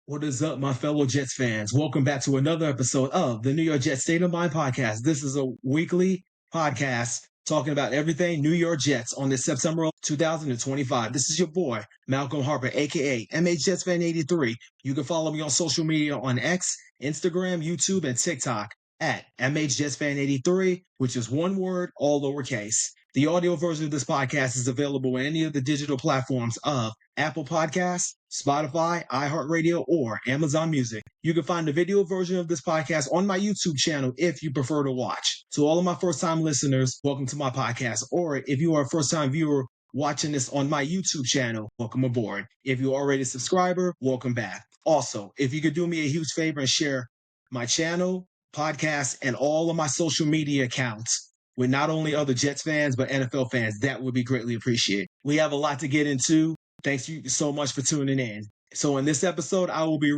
What is up, my fellow Jets fans? Welcome back to another episode of the New York Jets State of Mind podcast. This is a weekly podcast talking about everything New York Jets on this September 2025. This is your boy, Malcolm Harper, aka MH Jets Fan 83. You can follow me on social media on X, Instagram, YouTube, and TikTok at MH Jets Fan 83, which is one word, all lowercase. The audio version of this podcast is available on any of the digital platforms of Apple Podcasts, Spotify, iHeartRadio, or Amazon Music. You can find the video version of this podcast on my YouTube channel if you prefer to watch. To all of my first-time listeners, welcome to my podcast. Or if you are a first-time viewer watching this on my YouTube channel, welcome aboard. If you're already a subscriber, welcome back. Also, if you could do me a huge favor and share my channel, podcast, and all of my social media accounts with not only other Jets fans, but NFL fans, that would be greatly appreciated. We have a lot to get into. Thanks you so much for tuning in. So in this episode, I will be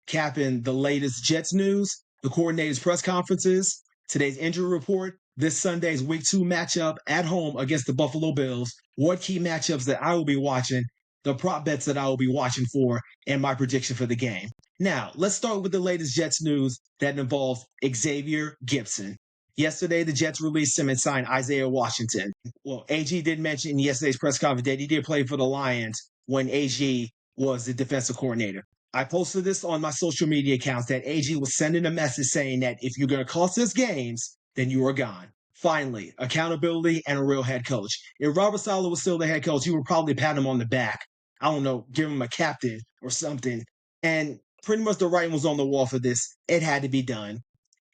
recapping the latest Jets news, the coordinators' press conferences, today's injury report, this Sunday's Week 2 matchup at home against the Buffalo Bills, what key matchups that I will be watching, the prop bets that I will be watching for, and my prediction for the game. Now, let's start with the latest Jets news that involves Xavier Gipson. Yesterday, the Jets released him and signed Isaiah Washington. Well, AG did mention in yesterday's press conference that he did play for the Lions when AG was the defensive coordinator. I posted this on my social media accounts that AG was sending a message saying that if you're going to cost us games, then you are gone. Finally, accountability and a real head coach. If Robert Saleh was still the head coach, he would probably pat him on the back. I don't know, give him a captain or something. And pretty much the writing was on the wall for this. It had to be done.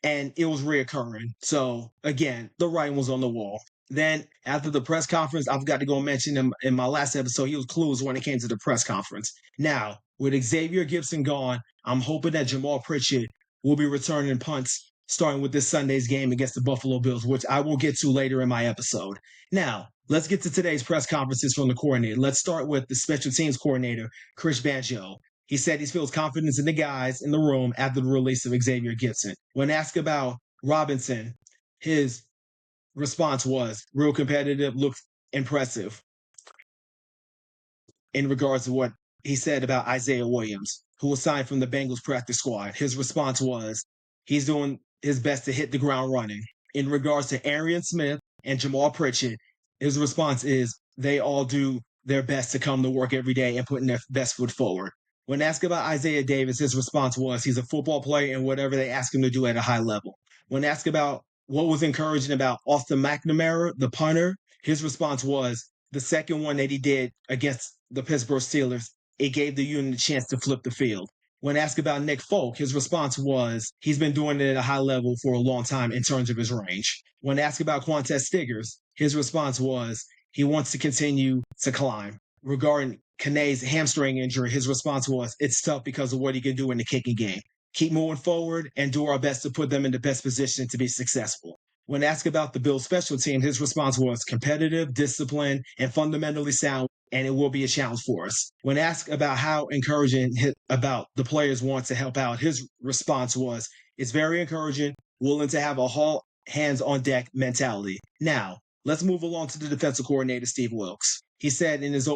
And it was reoccurring. So, again, the writing was on the wall. Then, after the press conference, I've got to go mention him in my last episode. He was clueless when it came to the press conference. Now, with Xavier Gipson gone, I'm hoping that Jamal Pritchett will be returning punts starting with this Sunday's game against the Buffalo Bills, which I will get to later in my episode. Now, let's get to today's press conferences from the coordinator. Let's start with the special teams coordinator, Chris Banjo. He said he feels confidence in the guys in the room after the release of Xavier Gipson. When asked about Robinson, his response was real competitive, looked impressive. In regards to what he said about Isaiah Williams, who was signed from the Bengals practice squad, his response was he's doing his best to hit the ground running. In regards to Arian Smith and Jamal Pritchett, his response is they all do their best to come to work every day and putting their best foot forward. When asked about Isaiah Davis, his response was he's a football player and whatever they ask him to do at a high level. When asked about what was encouraging about Austin McNamara, the punter, his response was the second one that he did against the Pittsburgh Steelers, it gave the unit a chance to flip the field. When asked about Nick Folk, his response was he's been doing it at a high level for a long time in terms of his range. When asked about Quantez Stiggers, his response was he wants to continue to climb. Regarding Kane's hamstring injury, his response was, it's tough because of what he can do in the kicking game. Keep moving forward and do our best to put them in the best position to be successful. When asked about the Bills special team, his response was competitive, disciplined, and fundamentally sound, and it will be a challenge for us. When asked about how encouraging about the players want to help out, his response was, it's very encouraging, willing to have a whole hands-on-deck mentality. Now, let's move along to the defensive coordinator, Steve Wilks. He said in his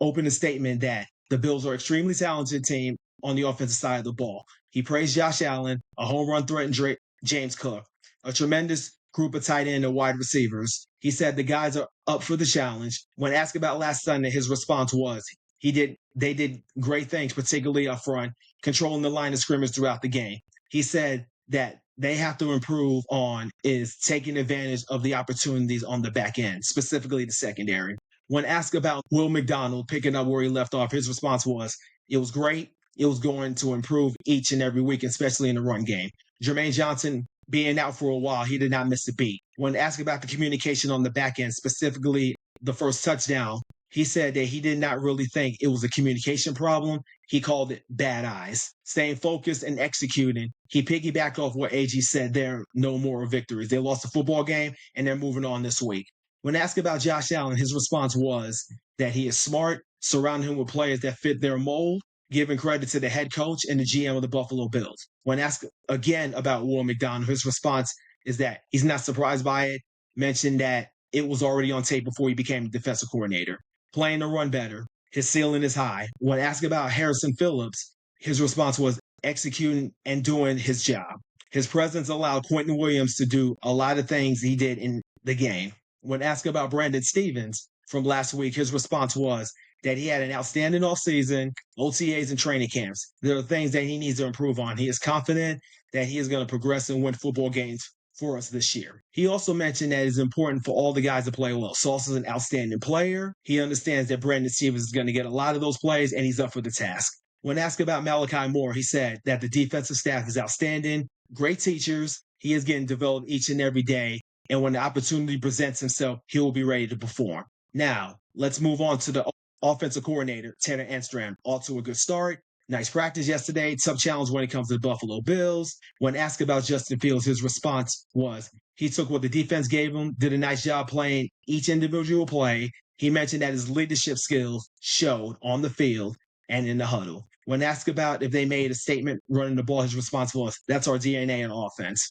opening statement that the Bills are an extremely talented team on the offensive side of the ball. He praised Josh Allen, a home run threat, and James Cook, a tremendous group of tight end and wide receivers. He said the guys are up for the challenge. When asked about last Sunday, his response was they did great things, particularly up front, controlling the line of scrimmage throughout the game. He said that they have to improve on is taking advantage of the opportunities on the back end, specifically the secondary. When asked about Will McDonald picking up where he left off, his response was, it was great. It was going to improve each and every week, especially in the run game. Jermaine Johnson being out for a while, he did not miss a beat. When asked about the communication on the back end, specifically the first touchdown, he said that he did not really think it was a communication problem. He called it bad eyes. Staying focused and executing, he piggybacked off what AG said, there are no more victories. They lost the football game, and they're moving on this week. When asked about Josh Allen, his response was that he is smart, surrounding him with players that fit their mold, giving credit to the head coach and the GM of the Buffalo Bills. When asked again about Will McDonald, his response is that he's not surprised by it, mentioned that it was already on tape before he became the defensive coordinator. Playing the run better, his ceiling is high. When asked about Harrison Phillips, his response was executing and doing his job. His presence allowed Quentin Williams to do a lot of things he did in the game. When asked about Brandon Stevens from last week, his response was that he had an outstanding offseason, OTAs, and training camps. There are things that he needs to improve on. He is confident that he is going to progress and win football games for us this year. He also mentioned that it's important for all the guys to play well. Sauce is an outstanding player. He understands that Brandon Stevens is going to get a lot of those plays, and he's up for the task. When asked about Malachi Moore, he said that the defensive staff is outstanding, great teachers. He is getting developed each and every day, and when the opportunity presents himself, he will be ready to perform. Now, let's move on to the offensive coordinator, Tanner Enstrom. Off to a good start. Nice practice yesterday. Tough challenge when it comes to the Buffalo Bills. When asked about Justin Fields, his response was he took what the defense gave him, did a nice job playing each individual play. He mentioned that his leadership skills showed on the field and in the huddle. When asked about if they made a statement running the ball, his response was, that's our DNA in offense.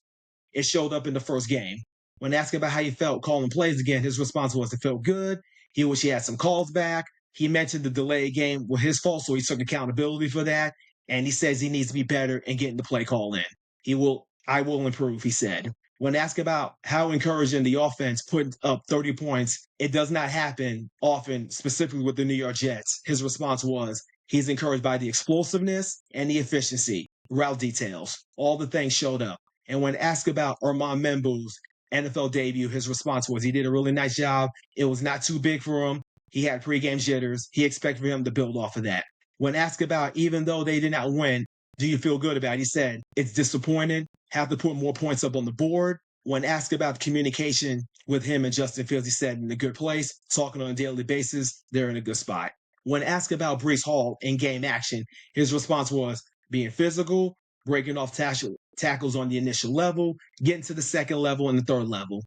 It showed up in the first game. When asked about how he felt calling plays again, his response was it felt good. He wish he had some calls back. He mentioned the delayed game was his fault, so he took accountability for that. And he says he needs to be better in getting the play call in. I will improve, he said. When asked about how encouraging the offense put up 30 points, it does not happen often, specifically with the New York Jets. His response was, he's encouraged by the explosiveness and the efficiency, route details. All the things showed up. And when asked about Armand Membu's NFL debut, his response was he did a really nice job. It was not too big for him. He had pregame jitters. He expected for him to build off of that. When asked about even though they did not win, do you feel good about it? He said, it's disappointing. Have to put more points up on the board. When asked about the communication with him and Justin Fields, he said, in a good place, talking on a daily basis, they're in a good spot. When asked about Breece Hall in game action, his response was being physical, breaking off tackles on the initial level, getting to the second level and the third level,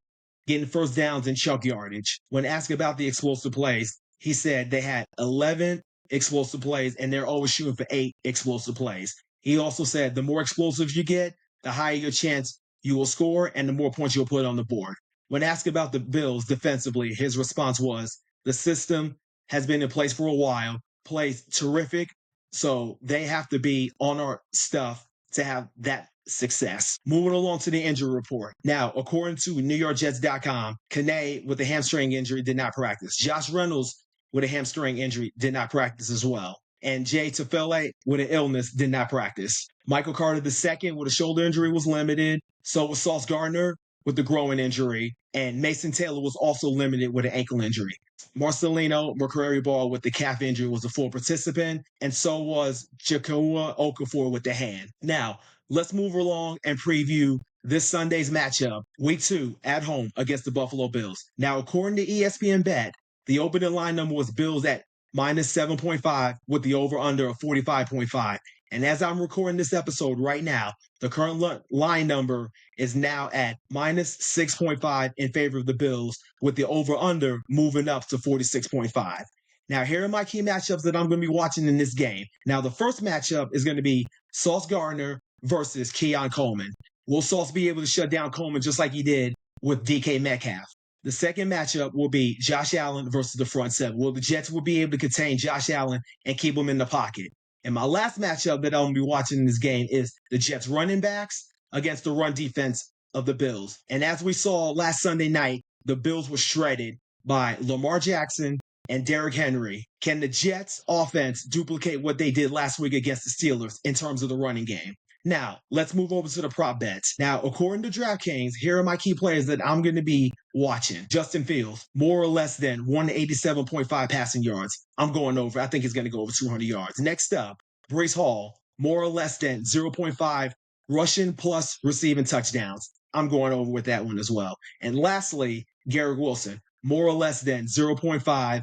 getting first downs and chunk yardage. When asked about the explosive plays, he said they had 11 explosive plays and they're always shooting for 8 explosive plays. He also said the more explosive you get, the higher your chance you will score and the more points you'll put on the board. When asked about the Bills defensively, his response was the system has been in place for a while, plays terrific, so they have to be on our stuff to have that success. Moving along to the injury report. Now, according to NewYorkJets.com, Kane with a hamstring injury did not practice. Josh Reynolds with a hamstring injury did not practice as well. And Jay Tufele with an illness did not practice. Michael Carter II with a shoulder injury was limited. So was Sauce Gardner with the groin injury. And Mason Taylor was also limited with an ankle injury. Marcelino McCrary-Ball with the calf injury was a full participant. And so was Chakua Okafor with the hand. Now, let's move along and preview this Sunday's matchup, week 2 at home against the Buffalo Bills. Now, according to ESPN Bet, the opening line number was Bills at minus 7.5 with the over-under of 45.5. And as I'm recording this episode right now, the current line number is now at minus 6.5 in favor of the Bills, with the over-under moving up to 46.5. Now, here are my key matchups that I'm going to be watching in this game. Now, the first matchup is going to be Sauce Gardner versus Keon Coleman. Will Sauce be able to shut down Coleman just like he did with DK Metcalf? The second matchup will be Josh Allen versus the front seven. Will the Jets will be able to contain Josh Allen and keep him in the pocket? And my last matchup that I'm going to be watching in this game is the Jets running backs against the run defense of the Bills. And as we saw last Sunday night, the Bills were shredded by Lamar Jackson and Derrick Henry. Can the Jets offense duplicate what they did last week against the Steelers in terms of the running game? Now, let's move over to the prop bets. Now, according to DraftKings, here are my key players that I'm going to be watching. Justin Fields, more or less than 187.5 passing yards. I'm going over. I think he's going to go over 200 yards. Next up, Breece Hall, more or less than 0.5 rushing plus receiving touchdowns. I'm going over with that one as well. And lastly, Garrett Wilson, more or less than 0.5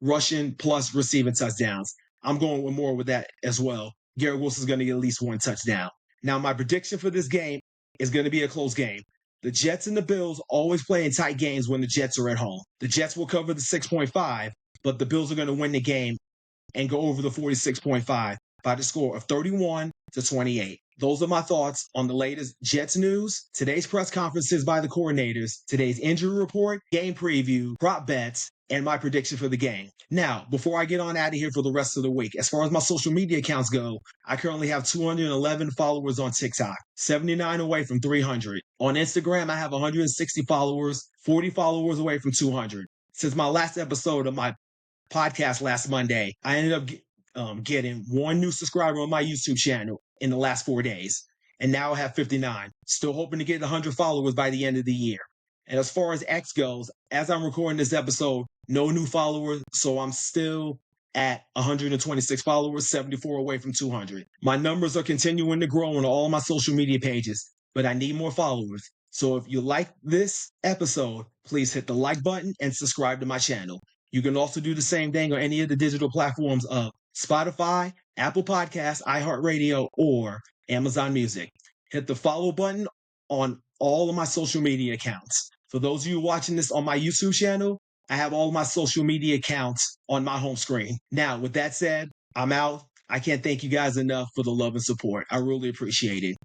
rushing plus receiving touchdowns. I'm going with more with that as well. Garrett Wilson's going to get at least one touchdown. Now, my prediction for this game is going to be a close game. The Jets and the Bills always play in tight games when the Jets are at home. The Jets will cover the 6.5, but the Bills are going to win the game and go over the 46.5 by the score of 31-28. Those are my thoughts on the latest Jets news, today's press conferences by the coordinators, today's injury report, game preview, prop bets, and my prediction for the game. Now, before I get on out of here for the rest of the week, as far as my social media accounts go, I currently have 211 followers on TikTok, 79 away from 300. On Instagram, I have 160 followers, 40 followers away from 200. Since my last episode of my podcast last Monday, I ended up getting one new subscriber on my YouTube channel in the last 4 days. And now I have 59. Still hoping to get 100 followers by the end of the year. And as far as X goes, as I'm recording this episode, no new followers, so I'm still at 126 followers, 74 away from 200. My numbers are continuing to grow on all my social media pages, but I need more followers. So if you like this episode, please hit the like button and subscribe to my channel. You can also do the same thing on any of the digital platforms of Spotify, Apple Podcasts, iHeartRadio, or Amazon Music. Hit the follow button on all of my social media accounts. For those of you watching this on my YouTube channel, I have all my social media accounts on my home screen. Now, with that said, I'm out. I can't thank you guys enough for the love and support. I really appreciate it.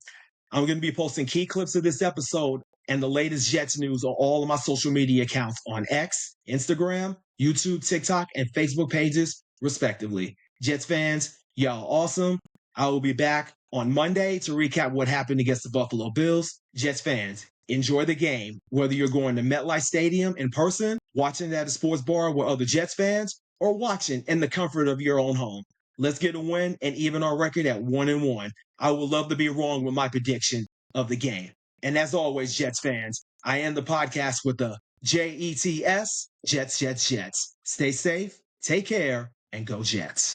I'm going to be posting key clips of this episode and the latest Jets news on all of my social media accounts on X, Instagram, YouTube, TikTok, and Facebook pages, respectively. Jets fans, y'all awesome. I will be back on Monday to recap what happened against the Buffalo Bills. Jets fans, enjoy the game, whether you're going to MetLife Stadium in person, watching at a sports bar with other Jets fans, or watching in the comfort of your own home. Let's get a win and even our record at 1-1. I would love to be wrong with my prediction of the game. And as always, Jets fans, I end the podcast with the JETS, Jets, Jets, Jets. Stay safe, take care, and go Jets.